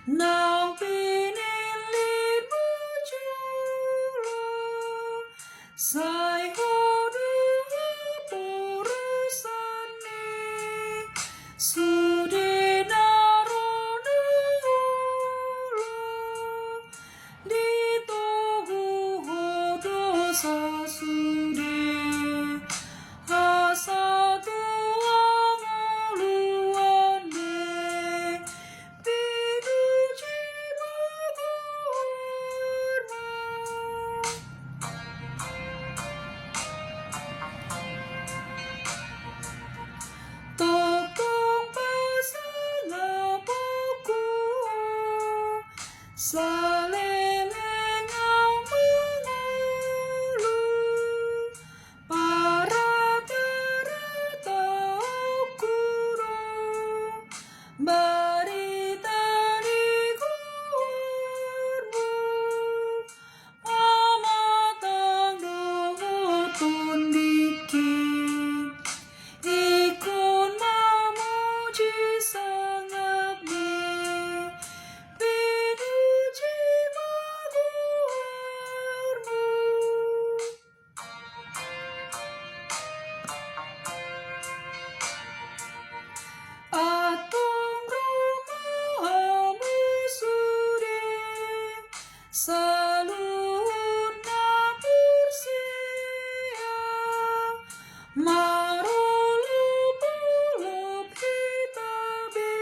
Nang pinili mo Julo Sai hodu purusani Sude narona ulo Ditogu hodo sasude Asatu anguluane Piduji magurna Tokong pasalapoku Saleleng ang mangulu Para taratau kuro Baritani kurmu Amatang dungutun dikit Ikon mamuji sangapni Pinuji magurmu Atong rumahamu sude Salun na pursia Marulup-ulup hitabe